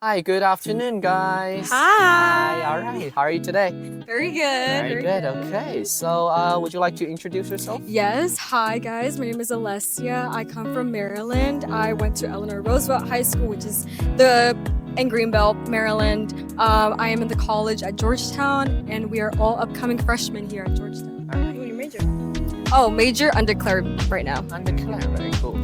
Hi, good afternoon, guys. Hi. All right. How are you today? Very good. Very good. Okay. So, would you like to introduce yourself? Yes. Hi, guys. My name is Alessia. I come from Maryland. I went to Eleanor Roosevelt High School, which is in Greenbelt, Maryland. I am in the college at Georgetown, and we are all upcoming freshmen here at Georgetown. All right. Your major? Oh, major undeclared right now. Undeclared. Very cool.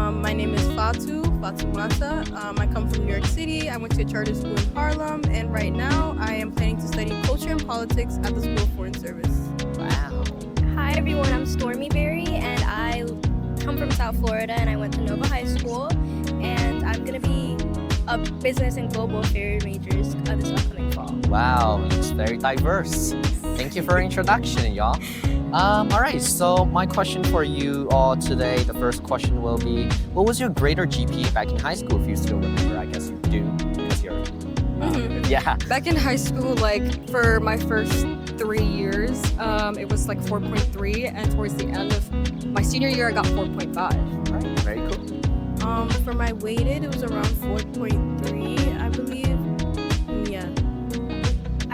My name is Fatumata. I come from New York City. I went to a charter school in Harlem, and right now I am planning to study culture and politics at the School of Foreign Service. Wow. Hi everyone, I'm Stormy Berry and I come from South Florida and I went to Nova High School and I'm going to be a business and global affairs majors this upcoming fall. Wow. It's very diverse. Thank you for your introduction, y'all. All right. So, my question for you all today, the first question will be, what was your grade or GPA back in high school? If you still remember, I guess you do because you're. Yeah. Back in high school, like for my first 3 years, it was like 4.3, and towards the end of my senior year, I got 4.5. All right. Very cool. For my weighted, it was around 4.3, I believe. Yeah.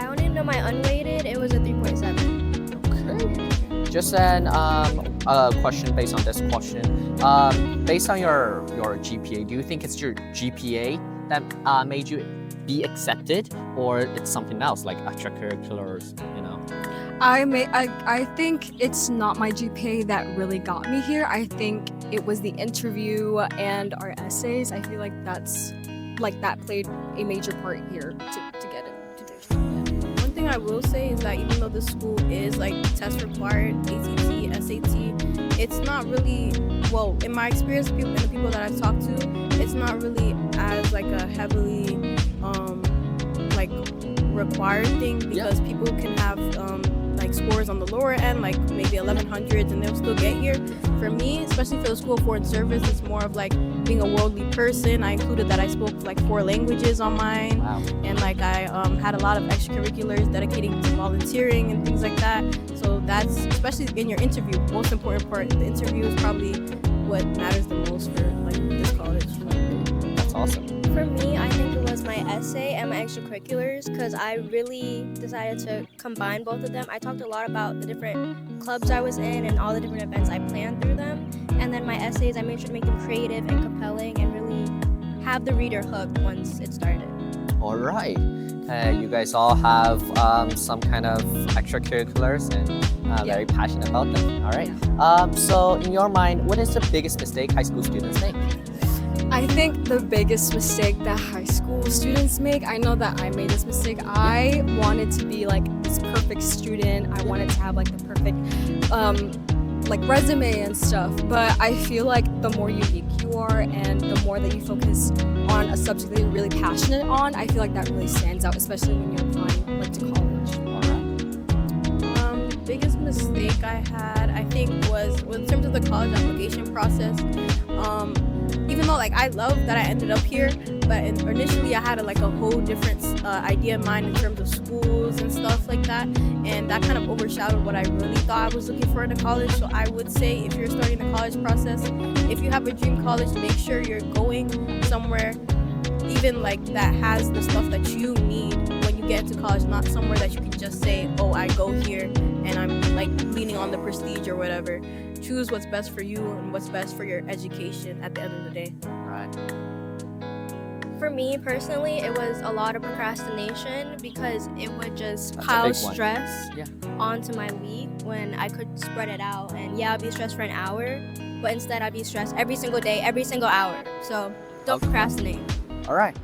I only know my unweighted, it was a 3.7. Okay. Just a question based on this question. Based on your GPA, do you think it's your GPA that made you be accepted, or it's something else like extracurriculars? I think it's not my GPA that really got me here. I think it was the interview and our essays. I feel like that played a major part here to get it. One thing I will say is that even though the school is like test required, ACT, SAT, it's not really, well, in my experience and the people that I've talked to, it's not really as like a heavily like required thing because people can have like scores on the lower end, like maybe 1100s, and they'll still get here. For me, especially for the School of Foreign Service, it's more of like being a worldly person. I included that I spoke like 4 languages on mine. Wow. And like I had a lot of extracurriculars dedicating to volunteering and things like that. So that's, especially in your interview, most important part. The interview is probably what matters the most for like this college. That's awesome. For me, I think it was my essay and my extracurriculars because I really decided to combine both of them. I talked a lot about the different clubs I was in and all the different events I planned through them. And then my essays, I made sure to make them creative and compelling and really have the reader hooked once it started. All right. You guys all have some kind of extracurriculars and very passionate about them. All right. So, in your mind, what is the biggest mistake high school students make? I think the biggest mistake that high school students make, I know that I made this mistake. I wanted to be like this perfect student. I wanted to have like the perfect like resume and stuff. But I feel like the more unique you are and the more that you focus on a subject that you're really passionate on, I feel like that really stands out, especially when you're applying like to college. All right. Biggest mistake I had, I think, was in terms of the college application process. Even though like I love that I ended up here, but initially I had a whole different idea in mind in terms of schools and stuff like that, and that kind of overshadowed what I really thought I was looking for in a college. So I would say if you're starting the college process, if you have a dream college, make sure you're going somewhere even like that has the stuff that you need when you get into college, not somewhere that you can just say, oh, I go here and I'm like leaning on the prestige or whatever. Choose what's best for you and what's best for your education at the end of the day. All right. For me personally, it was a lot of procrastination because it would just That's a pile big one. stress Yeah. onto my week when I could spread it out. And yeah, I'd be stressed for an hour, but instead I'd be stressed every single day, every single hour. So don't Okay. procrastinate. All right.